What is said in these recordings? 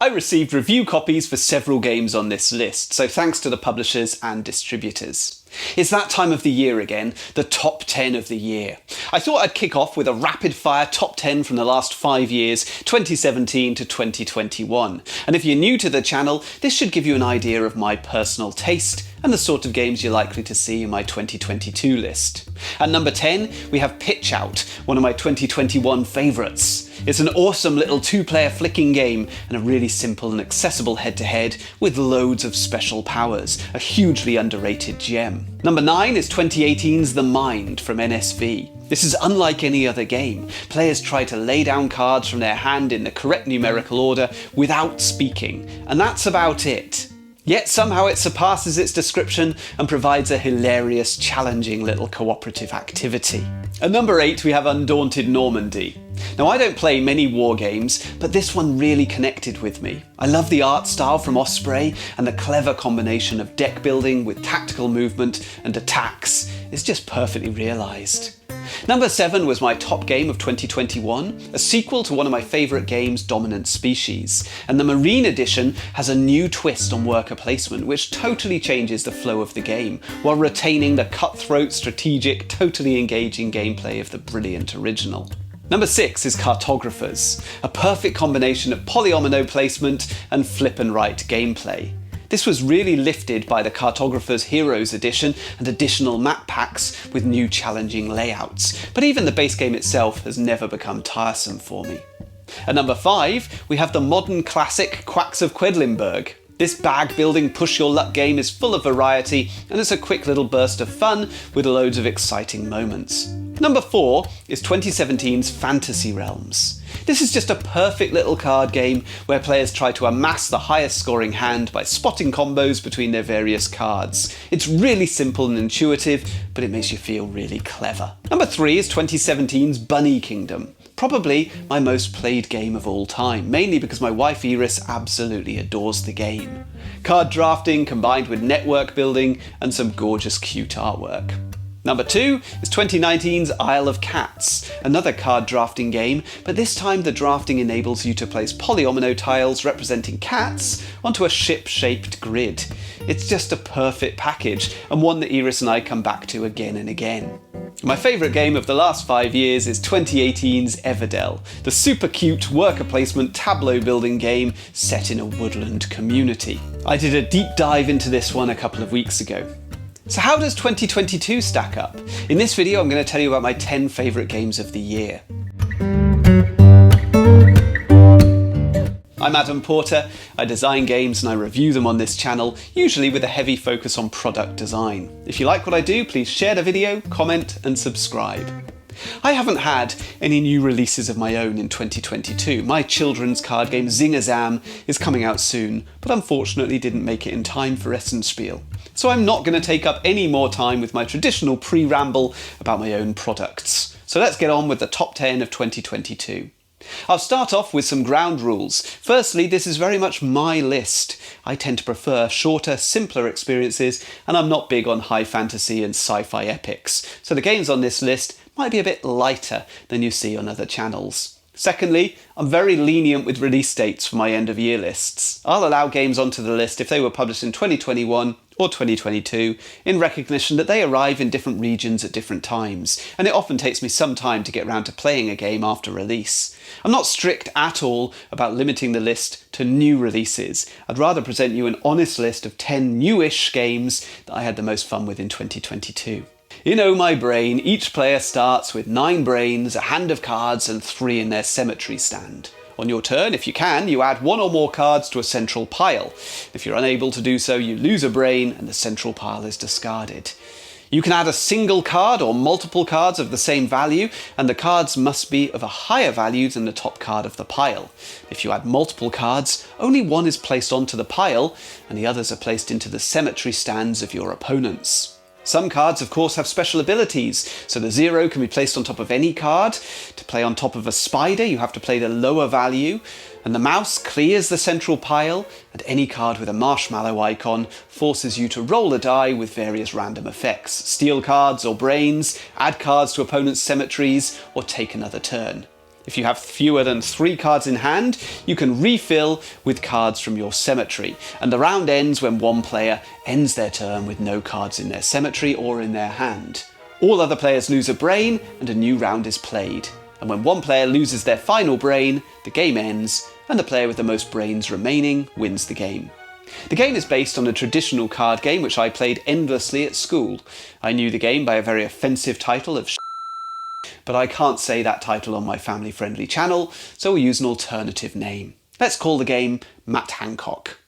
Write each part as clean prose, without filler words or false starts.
I received review copies for several games on this list, so thanks to the publishers and distributors. It's that time of the year again, the top 10 of the year. I thought I'd kick off with a rapid-fire top 10 from the last 5 years, 2017 to 2021. And if you're new to the channel, this should give you an idea of my personal taste and the sort of games you're likely to see in my 2022 list. At number 10, we have Pitch Out, one of my 2021 favourites. It's an awesome little two-player flicking game and a really simple and accessible head-to-head with loads of special powers, a hugely underrated gem. Number 9 is 2018's The Mind from NSV. This is unlike any other game. Players try to lay down cards from their hand in the correct numerical order without speaking, and that's about it. Yet somehow it surpasses its description and provides a hilarious, challenging little cooperative activity. At number 8 we have Undaunted Normandy. Now I don't play many war games, but this one really connected with me. I love the art style from Osprey, and the clever combination of deck building with tactical movement and attacks is just perfectly realised. Number 7 was my top game of 2021, a sequel to one of my favourite games, Dominant Species, and the Marine Edition has a new twist on worker placement which totally changes the flow of the game, while retaining the cutthroat, strategic, totally engaging gameplay of the brilliant original. Number 6 is Cartographers, a perfect combination of polyomino placement and flip and right gameplay. This was really lifted by the Cartographers Heroes Edition and additional map packs with new challenging layouts, but even the base game itself has never become tiresome for me. At number 5, we have the modern classic Quacks of Quedlinburg. This bag building push your luck game is full of variety, and it's a quick little burst of fun with loads of exciting moments. Number 4 is 2017's Fantasy Realms. This is just a perfect little card game where players try to amass the highest scoring hand by spotting combos between their various cards. It's really simple and intuitive, but it makes you feel really clever. Number 3 is 2017's Bunny Kingdom. Probably my most played game of all time, mainly because my wife Iris absolutely adores the game. Card drafting combined with network building and some gorgeous cute artwork. Number 2 is 2019's Isle of Cats, another card drafting game, but this time the drafting enables you to place polyomino tiles representing cats onto a ship-shaped grid. It's just a perfect package, and one that Iris and I come back to again and again. My favourite game of the last 5 years is 2018's Everdell, the super cute worker placement tableau building game set in a woodland community. I did a deep dive into this one a couple of weeks ago. So how does 2022 stack up? In this video I'm going to tell you about my 10 favourite games of the year. I'm Adam Porter, I design games and I review them on this channel, usually with a heavy focus on product design. If you like what I do, please share the video, comment and subscribe. I haven't had any new releases of my own in 2022. My children's card game Zingazam is coming out soon, but unfortunately didn't make it in time for Essenspiel. So I'm not going to take up any more time with my traditional pre-ramble about my own products. So let's get on with the top 10 of 2022. I'll start off with some ground rules. Firstly, this is very much my list. I tend to prefer shorter, simpler experiences, and I'm not big on high fantasy and sci-fi epics, so the games on this list might be a bit lighter than you see on other channels. Secondly, I'm very lenient with release dates for my end of year lists. I'll allow games onto the list if they were published in 2021 or 2022 in recognition that they arrive in different regions at different times, and it often takes me some time to get around to playing a game after release. I'm not strict at all about limiting the list to new releases. I'd rather present you an honest list of 10 newish games that I had the most fun with in 2022. In Oh My Brain, each player starts with 9 brains, a hand of cards and 3 in their cemetery stand. On your turn, if you can, you add 1 or more cards to a central pile. If you're unable to do so, you lose a brain and the central pile is discarded. You can add a single card or multiple cards of the same value, and the cards must be of a higher value than the top card of the pile. If you add multiple cards, only one is placed onto the pile, and the others are placed into the cemetery stands of your opponents. Some cards, of course, have special abilities, so the 0 can be placed on top of any card. To play on top of a spider, you have to play the lower value, and the mouse clears the central pile, and any card with a marshmallow icon forces you to roll a die with various random effects. Steal cards or brains, add cards to opponents' cemeteries, or take another turn. If you have fewer than 3 cards in hand, you can refill with cards from your cemetery, and the round ends when one player ends their turn with no cards in their cemetery or in their hand. All other players lose a brain and a new round is played. And when one player loses their final brain, the game ends, and the player with the most brains remaining wins the game. The game is based on a traditional card game which I played endlessly at school. I knew the game by a very offensive title of but I can't say that title on my family-friendly channel, so we'll use an alternative name. Let's call the game Matt Hancock.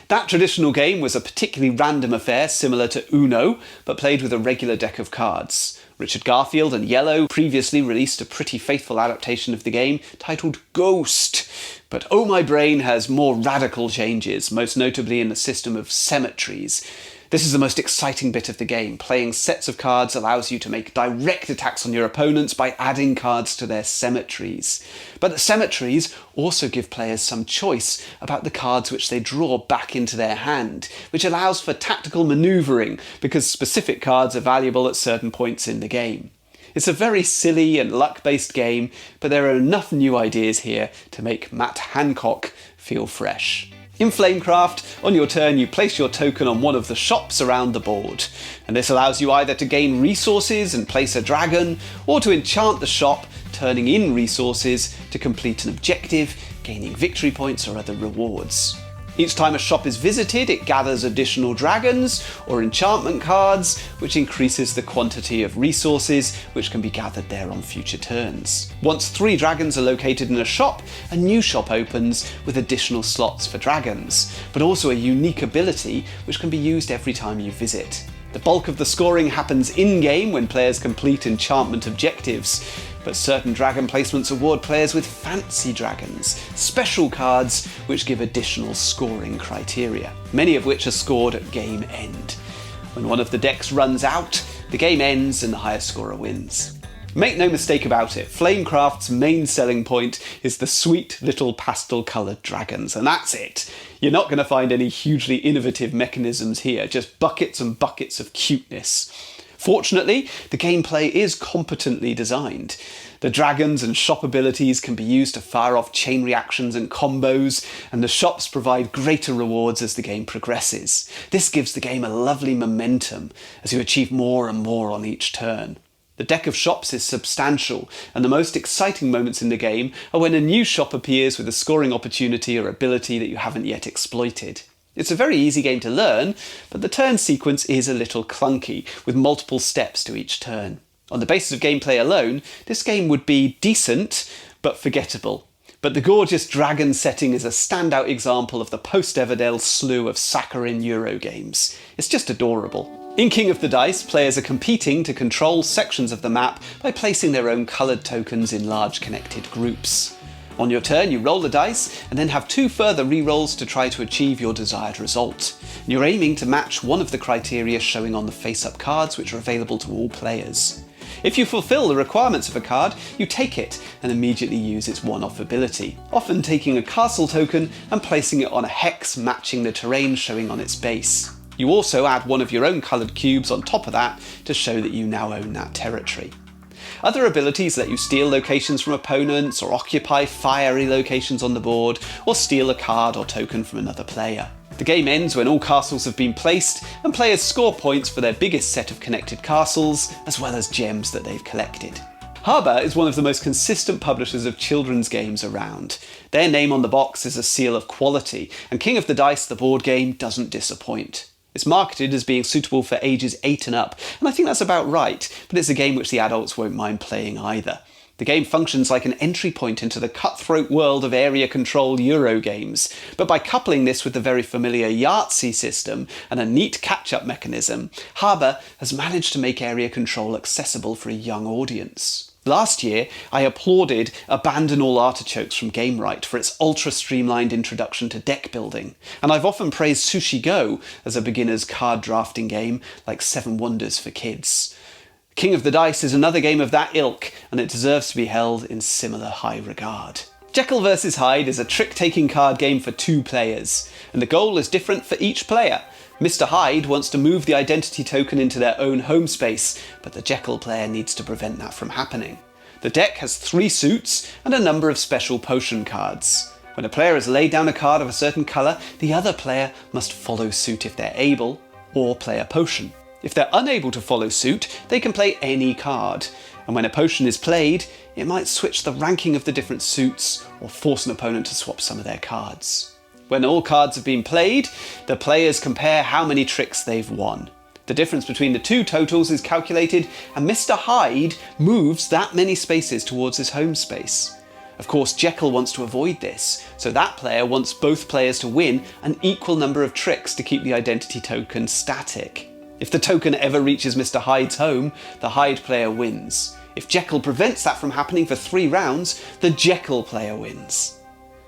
That traditional game was a particularly random affair similar to Uno, but played with a regular deck of cards. Richard Garfield and Yellow previously released a pretty faithful adaptation of the game titled Ghost. But Oh My Brain has more radical changes, most notably in the system of cemeteries. This is the most exciting bit of the game. Playing sets of cards allows you to make direct attacks on your opponents by adding cards to their cemeteries. But the cemeteries also give players some choice about the cards which they draw back into their hand, which allows for tactical manoeuvring because specific cards are valuable at certain points in the game. It's a very silly and luck-based game, but there are enough new ideas here to make Matt Hancock feel fresh. In Flamecraft, on your turn you place your token on one of the shops around the board, and this allows you either to gain resources and place a dragon, or to enchant the shop, turning in resources to complete an objective, gaining victory points or other rewards. Each time a shop is visited, it gathers additional dragons or enchantment cards, which increases the quantity of resources which can be gathered there on future turns. Once 3 dragons are located in a shop, a new shop opens with additional slots for dragons, but also a unique ability which can be used every time you visit. The bulk of the scoring happens in-game when players complete enchantment objectives, but certain dragon placements award players with fancy dragons, special cards which give additional scoring criteria, many of which are scored at game end. When one of the decks runs out, the game ends and the highest scorer wins. Make no mistake about it, Flamecraft's main selling point is the sweet little pastel-coloured dragons, and that's it. You're not going to find any hugely innovative mechanisms here, just buckets and buckets of cuteness. Fortunately, the gameplay is competently designed. The dragons and shop abilities can be used to fire off chain reactions and combos, and the shops provide greater rewards as the game progresses. This gives the game a lovely momentum as you achieve more and more on each turn. The deck of shops is substantial, and the most exciting moments in the game are when a new shop appears with a scoring opportunity or ability that you haven't yet exploited. It's a very easy game to learn, but the turn sequence is a little clunky, with multiple steps to each turn. On the basis of gameplay alone, this game would be decent, but forgettable. But the gorgeous dragon setting is a standout example of the post-Everdell slew of saccharine Euro games. It's just adorable. In King of the Dice, players are competing to control sections of the map by placing their own coloured tokens in large connected groups. On your turn, you roll the dice and then have 2 further rerolls to try to achieve your desired result. You're aiming to match one of the criteria showing on the face-up cards which are available to all players. If you fulfill the requirements of a card, you take it and immediately use its one-off ability, often taking a castle token and placing it on a hex matching the terrain showing on its base. You also add one of your own coloured cubes on top of that to show that you now own that territory. Other abilities let you steal locations from opponents, or occupy fiery locations on the board, or steal a card or token from another player. The game ends when all castles have been placed, and players score points for their biggest set of connected castles, as well as gems that they've collected. Harbour is one of the most consistent publishers of children's games around. Their name on the box is a seal of quality, and King of the Dice, the board game, doesn't disappoint. It's marketed as being suitable for ages 8 and up, and I think that's about right, but it's a game which the adults won't mind playing either. The game functions like an entry point into the cutthroat world of area control Euro games, but by coupling this with the very familiar Yahtzee system and a neat catch-up mechanism, Harbour has managed to make area control accessible for a young audience. Last year, I applauded Abandon All Artichokes from Gamewright for its ultra-streamlined introduction to deck building, and I've often praised Sushi Go as a beginner's card drafting game like Seven Wonders for kids. King of the Dice is another game of that ilk, and it deserves to be held in similar high regard. Jekyll vs Hyde is a trick-taking card game for 2 players, and the goal is different for each player. Mr. Hyde wants to move the identity token into their own home space, but the Jekyll player needs to prevent that from happening. The deck has 3 suits and a number of special potion cards. When a player has laid down a card of a certain colour, the other player must follow suit if they're able, or play a potion. If they're unable to follow suit, they can play any card, and when a potion is played, it might switch the ranking of the different suits or force an opponent to swap some of their cards. When all cards have been played, the players compare how many tricks they've won. The difference between the 2 totals is calculated, and Mr. Hyde moves that many spaces towards his home space. Of course, Jekyll wants to avoid this, so that player wants both players to win an equal number of tricks to keep the identity token static. If the token ever reaches Mr. Hyde's home, the Hyde player wins. If Jekyll prevents that from happening for 3 rounds, the Jekyll player wins.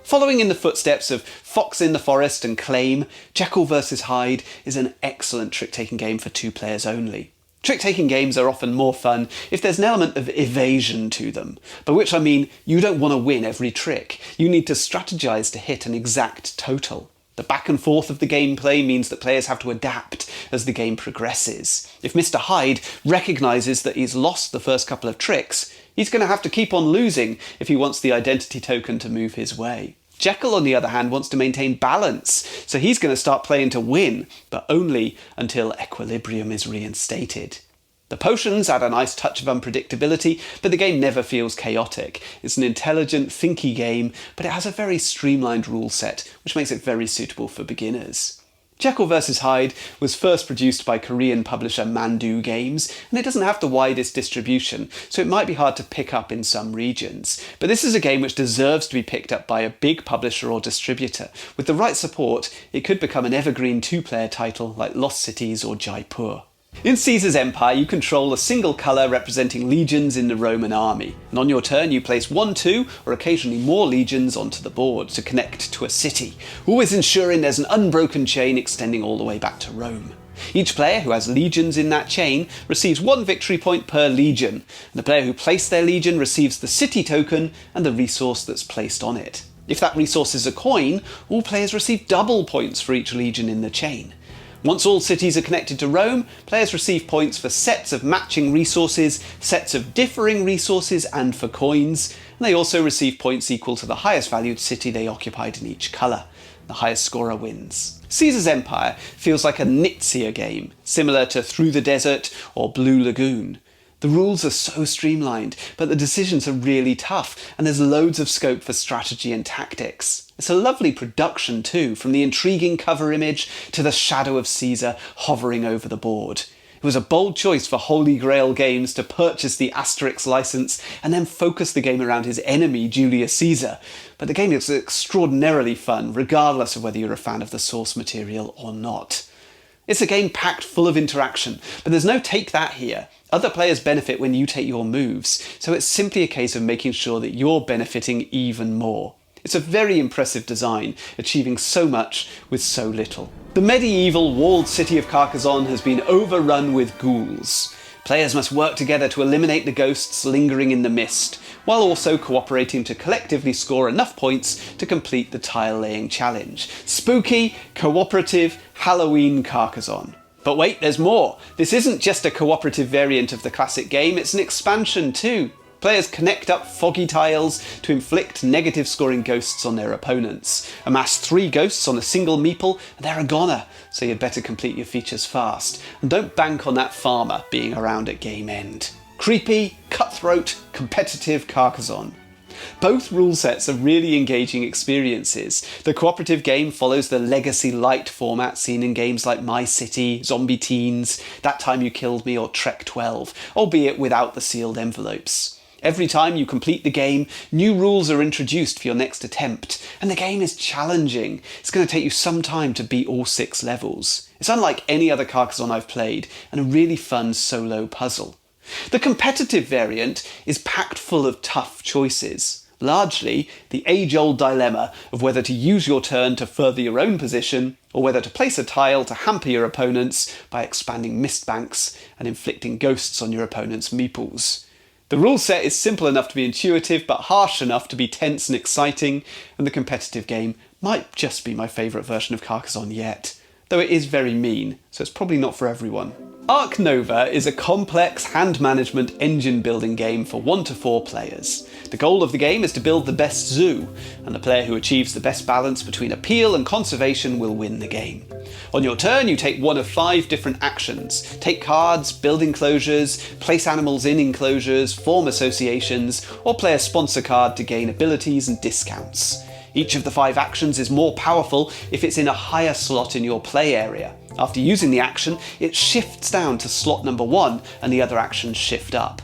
Following in the footsteps of Fox in the Forest and Claim, Jekyll vs Hyde is an excellent trick-taking game for 2 players only. Trick-taking games are often more fun if there's an element of evasion to them, by which I mean you don't want to win every trick. You need to strategize to hit an exact total. The back and forth of the gameplay means that players have to adapt as the game progresses. If Mr. Hyde recognises that he's lost the first couple of tricks, he's going to have to keep on losing if he wants the identity token to move his way. Jekyll, on the other hand, wants to maintain balance, so he's going to start playing to win, but only until equilibrium is reinstated. The potions add a nice touch of unpredictability, but the game never feels chaotic. It's an intelligent, thinky game, but it has a very streamlined rule set, which makes it very suitable for beginners. Jekyll vs Hyde was first produced by Korean publisher Mandu Games, and it doesn't have the widest distribution, so it might be hard to pick up in some regions. But this is a game which deserves to be picked up by a big publisher or distributor. With the right support, it could become an evergreen 2-player title like Lost Cities or Jaipur. In Caesar's Empire, you control a single colour representing legions in the Roman army, and on your turn you place 1, 2, or occasionally more legions onto the board to connect to a city, always ensuring there's an unbroken chain extending all the way back to Rome. Each player who has legions in that chain receives 1 victory point per legion, and the player who placed their legion receives the city token and the resource that's placed on it. If that resource is a coin, all players receive double points for each legion in the chain. Once all cities are connected to Rome, players receive points for sets of matching resources, sets of differing resources, and for coins, and they also receive points equal to the highest valued city they occupied in each colour. The highest scorer wins. Caesar's Empire feels like a Knizia game, similar to Through the Desert or Blue Lagoon. The rules are so streamlined, but the decisions are really tough, and there's loads of scope for strategy and tactics. It's a lovely production too, from the intriguing cover image to the shadow of Caesar hovering over the board. It was a bold choice for Holy Grail Games to purchase the Asterix license and then focus the game around his enemy, Julius Caesar. But the game is extraordinarily fun, regardless of whether you're a fan of the source material or not. It's a game packed full of interaction, but there's no take that here. Other players benefit when you take your moves, so it's simply a case of making sure that you're benefiting even more. It's a very impressive design, achieving so much with so little. The medieval walled city of Carcassonne has been overrun with ghouls. Players must work together to eliminate the ghosts lingering in the mist, while also cooperating to collectively score enough points to complete the tile-laying challenge. Spooky, cooperative, Halloween Carcassonne. But wait, there's more! This isn't just a cooperative variant of the classic game, it's an expansion too. Players connect up foggy tiles to inflict negative scoring ghosts on their opponents. Amass 3 ghosts on a single meeple and they're a goner, so you'd better complete your features fast. And don't bank on that farmer being around at game end. Creepy, cutthroat, competitive Carcassonne. Both rule sets are really engaging experiences. The cooperative game follows the legacy light format seen in games like My City, Zombie Teens, That Time You Killed Me or Trek 12, albeit without the sealed envelopes. Every time you complete the game, new rules are introduced for your next attempt, and the game is challenging. It's going to take you some time to beat all 6 levels. It's unlike any other Carcassonne I've played, and a really fun solo puzzle. The competitive variant is packed full of tough choices. Largely, the age-old dilemma of whether to use your turn to further your own position, or whether to place a tile to hamper your opponents by expanding mist banks and inflicting ghosts on your opponent's meeples. The rule set is simple enough to be intuitive, but harsh enough to be tense and exciting, and the competitive game might just be my favourite version of Carcassonne yet, though it is very mean, so it's probably not for everyone. Ark Nova is a complex hand management engine building game for 1 to 4 players. The goal of the game is to build the best zoo, and the player who achieves the best balance between appeal and conservation will win the game. On your turn, you take one of 5 different actions. Take cards, build enclosures, place animals in enclosures, form associations, or play a sponsor card to gain abilities and discounts. Each of the 5 actions is more powerful if it's in a higher slot in your play area. After using the action, it shifts down to slot number 1 and the other actions shift up.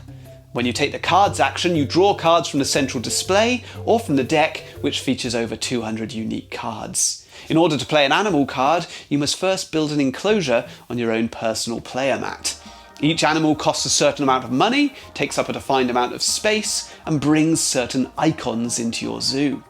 When you take the cards action, you draw cards from the central display or from the deck, which features over 200 unique cards. In order to play an animal card, you must first build an enclosure on your own personal player mat. Each animal costs a certain amount of money, takes up a defined amount of space, and brings certain icons into your zoo.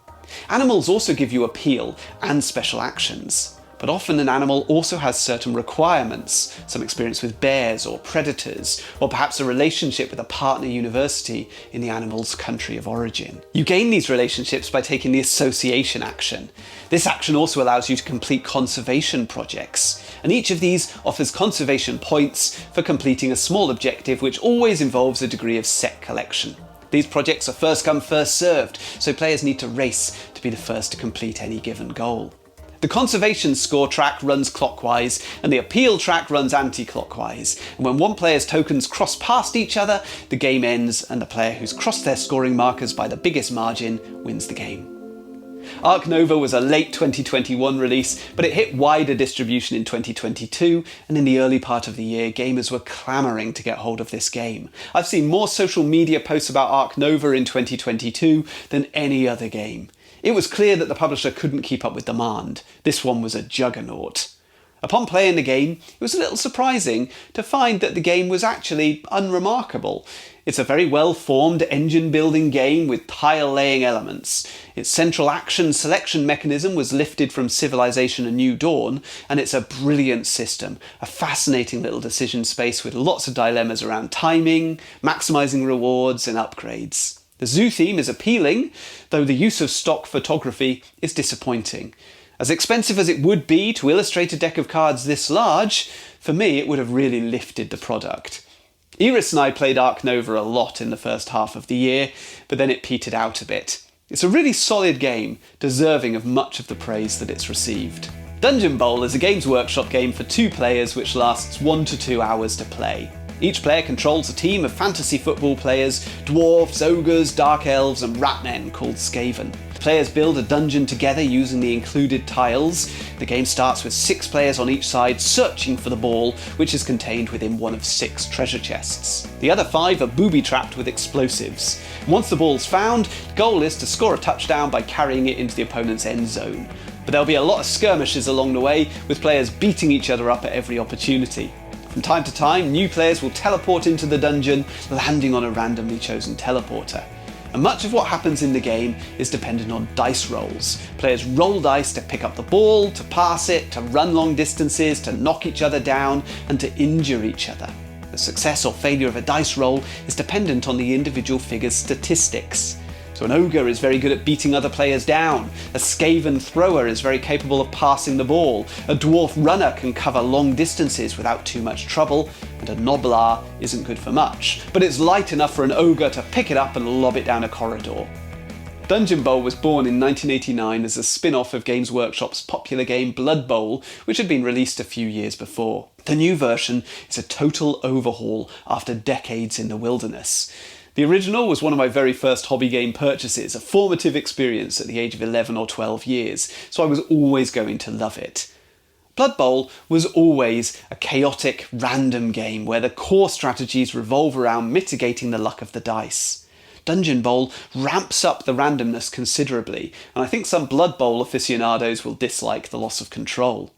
Animals also give you appeal and special actions. But often an animal also has certain requirements, some experience with bears or predators, or perhaps a relationship with a partner university in the animal's country of origin. You gain these relationships by taking the association action. This action also allows you to complete conservation projects, and each of these offers conservation points for completing a small objective which always involves a degree of set collection. These projects are first come, first served, so players need to race to be the first to complete any given goal. The conservation score track runs clockwise and the appeal track runs anti-clockwise, and when one player's tokens cross past each other, the game ends and the player who's crossed their scoring markers by the biggest margin wins the game. Ark Nova was a late 2021 release, but it hit wider distribution in 2022, and in the early part of the year, gamers were clamouring to get hold of this game. I've seen more social media posts about Ark Nova in 2022 than any other game. It was clear that the publisher couldn't keep up with demand. This one was a juggernaut. Upon playing the game, it was a little surprising to find that the game was actually unremarkable. It's a very well-formed engine-building game with tile-laying elements. Its central action selection mechanism was lifted from Civilization: A New Dawn, and it's a brilliant system, a fascinating little decision space with lots of dilemmas around timing, maximising rewards and upgrades. The zoo theme is appealing, though the use of stock photography is disappointing. As expensive as it would be to illustrate a deck of cards this large, for me it would have really lifted the product. Iris and I played Ark Nova a lot in the first half of the year, but then it petered out a bit. It's a really solid game, deserving of much of the praise that it's received. Dungeon Bowl is a Games Workshop game for 2 players which lasts 1 to 2 hours to play. Each player controls a team of fantasy football players, dwarves, ogres, dark elves and ratmen called Skaven. The players build a dungeon together using the included tiles. The game starts with 6 players on each side searching for the ball, which is contained within one of 6 treasure chests. The other 5 are booby-trapped with explosives. Once the ball's found, the goal is to score a touchdown by carrying it into the opponent's end zone. But there'll be a lot of skirmishes along the way, with players beating each other up at every opportunity. From time to time, new players will teleport into the dungeon, landing on a randomly chosen teleporter. And much of what happens in the game is dependent on dice rolls. Players roll dice to pick up the ball, to pass it, to run long distances, to knock each other down, and to injure each other. The success or failure of a dice roll is dependent on the individual figure's statistics. So an ogre is very good at beating other players down, a Skaven thrower is very capable of passing the ball, a dwarf runner can cover long distances without too much trouble, and a noblar isn't good for much, but it's light enough for an ogre to pick it up and lob it down a corridor. Dungeon Bowl was born in 1989 as a spin-off of Games Workshop's popular game Blood Bowl, which had been released a few years before. The new version is a total overhaul after decades in the wilderness. The original was one of my very first hobby game purchases, a formative experience at the age of 11 or 12 years, so I was always going to love it. Blood Bowl was always a chaotic, random game where the core strategies revolve around mitigating the luck of the dice. Dungeon Bowl ramps up the randomness considerably, and I think some Blood Bowl aficionados will dislike the loss of control.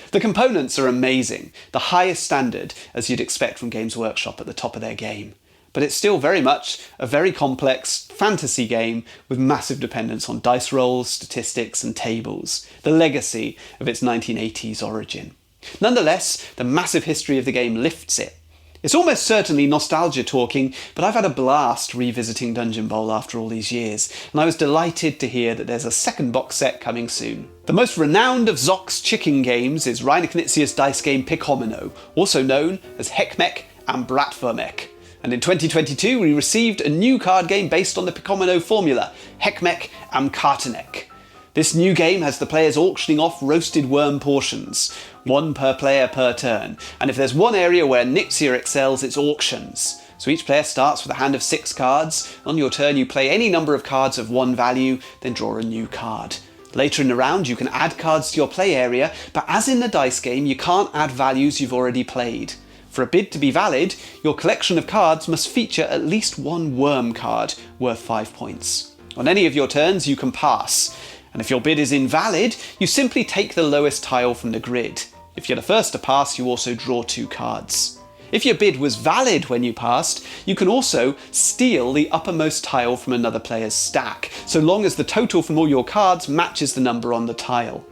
The components are amazing, the highest standard as you'd expect from Games Workshop at the top of their game. But it's still very much a very complex fantasy game with massive dependence on dice rolls, statistics and tables, the legacy of its 1980s origin. Nonetheless, the massive history of the game lifts it. It's almost certainly nostalgia talking, but I've had a blast revisiting Dungeon Bowl after all these years, and I was delighted to hear that there's a second box set coming soon. The most renowned of Zock's chicken games is Reiner Knizia's dice game Picomino, also known as Heckmech and Bratwurmech. And in 2022 we received a new card game based on the Picomino formula, Heckmech and Kartenek. This new game has the players auctioning off roasted worm portions, one per player per turn, and if there's one area where Knizia excels, it's auctions. So each player starts with a hand of 6 cards. On your turn you play any number of cards of one value, then draw a new card. Later in the round you can add cards to your play area, but as in the dice game you can't add values you've already played. For a bid to be valid, your collection of cards must feature at least one worm card worth 5 points. On any of your turns you can pass, and if your bid is invalid, you simply take the lowest tile from the grid. If you're the first to pass, you also draw 2 cards. If your bid was valid when you passed, you can also steal the uppermost tile from another player's stack, so long as the total from all your cards matches the number on the tile.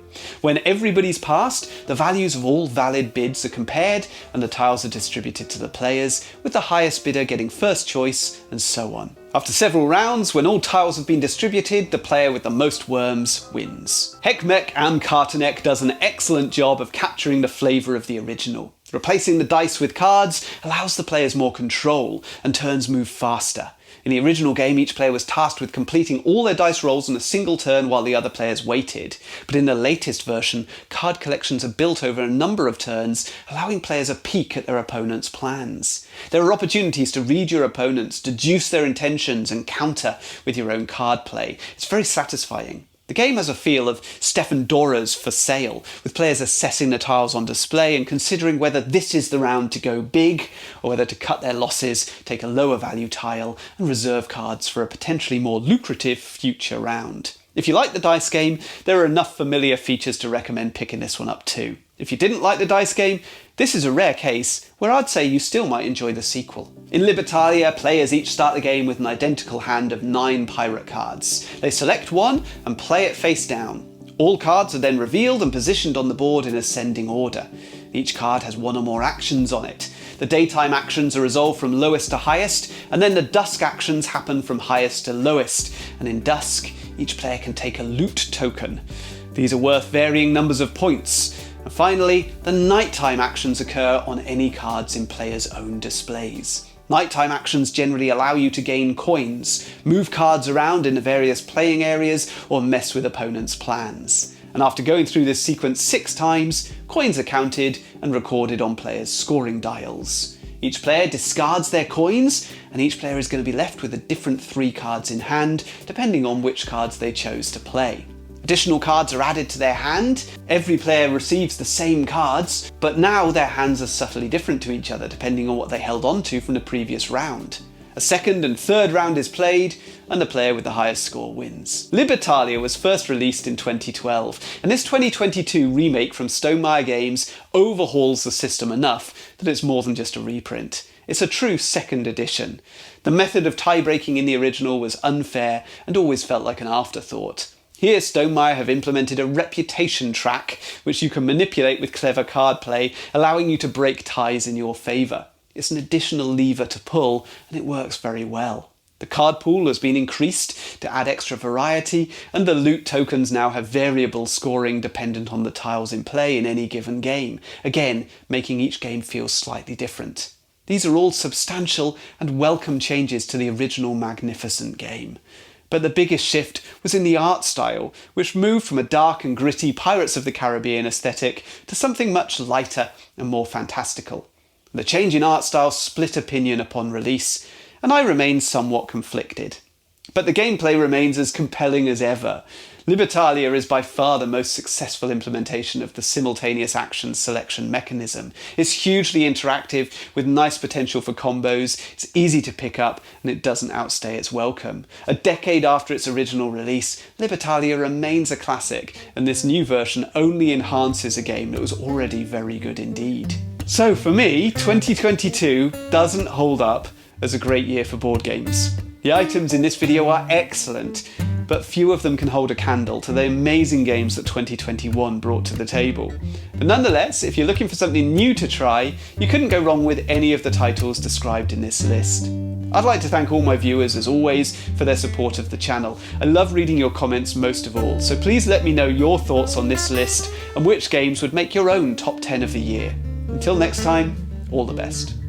When everybody's passed, the values of all valid bids are compared and the tiles are distributed to the players, with the highest bidder getting first choice, and so on. After several rounds, when all tiles have been distributed, the player with the most worms wins. Heckmech and Kartenek does an excellent job of capturing the flavour of the original. Replacing the dice with cards allows the players more control, and turns move faster. In the original game, each player was tasked with completing all their dice rolls in a single turn while the other players waited. But in the latest version, card collections are built over a number of turns, allowing players a peek at their opponent's plans. There are opportunities to read your opponents, deduce their intentions, and counter with your own card play. It's very satisfying. The game has a feel of Stefan Dorer's For Sale, with players assessing the tiles on display and considering whether this is the round to go big, or whether to cut their losses, take a lower value tile, and reserve cards for a potentially more lucrative future round. If you like the dice game, there are enough familiar features to recommend picking this one up too. If you didn't like the dice game, this is a rare case where I'd say you still might enjoy the sequel. In Libertalia, players each start the game with an identical hand of 9 pirate cards. They select one and play it face down. All cards are then revealed and positioned on the board in ascending order. Each card has one or more actions on it. The daytime actions are resolved from lowest to highest, and then the dusk actions happen from highest to lowest, and in dusk, each player can take a loot token. These are worth varying numbers of points. And finally, the nighttime actions occur on any cards in players' own displays. Nighttime actions generally allow you to gain coins, move cards around in the various playing areas, or mess with opponents' plans. And after going through this sequence 6 times, coins are counted and recorded on players' scoring dials. Each player discards their coins, and each player is going to be left with a different 3 cards in hand, depending on which cards they chose to play. Additional cards are added to their hand. Every player receives the same cards, but now their hands are subtly different to each other depending on what they held on to from the previous round. A second and third round is played, and the player with the highest score wins. Libertalia was first released in 2012, and this 2022 remake from Stonemaier Games overhauls the system enough that it's more than just a reprint. It's a true second edition. The method of tie-breaking in the original was unfair and always felt like an afterthought. Here, Stonemaier have implemented a reputation track, which you can manipulate with clever card play, allowing you to break ties in your favour. It's an additional lever to pull, and it works very well. The card pool has been increased to add extra variety, and the loot tokens now have variable scoring dependent on the tiles in play in any given game, again making each game feel slightly different. These are all substantial and welcome changes to the original magnificent game. But the biggest shift was in the art style, which moved from a dark and gritty Pirates of the Caribbean aesthetic to something much lighter and more fantastical. The change in art style split opinion upon release, and I remain somewhat conflicted. But the gameplay remains as compelling as ever. Libertalia is by far the most successful implementation of the simultaneous action selection mechanism. It's hugely interactive, with nice potential for combos, it's easy to pick up, and it doesn't outstay its welcome. A decade after its original release, Libertalia remains a classic, and this new version only enhances a game that was already very good indeed. So for me, 2022 doesn't hold up as a great year for board games. The items in this video are excellent, but few of them can hold a candle to the amazing games that 2021 brought to the table. But nonetheless, if you're looking for something new to try, you couldn't go wrong with any of the titles described in this list. I'd like to thank all my viewers, as always, for their support of the channel. I love reading your comments most of all, so please let me know your thoughts on this list and which games would make your own top 10 of the year. Until next time, all the best.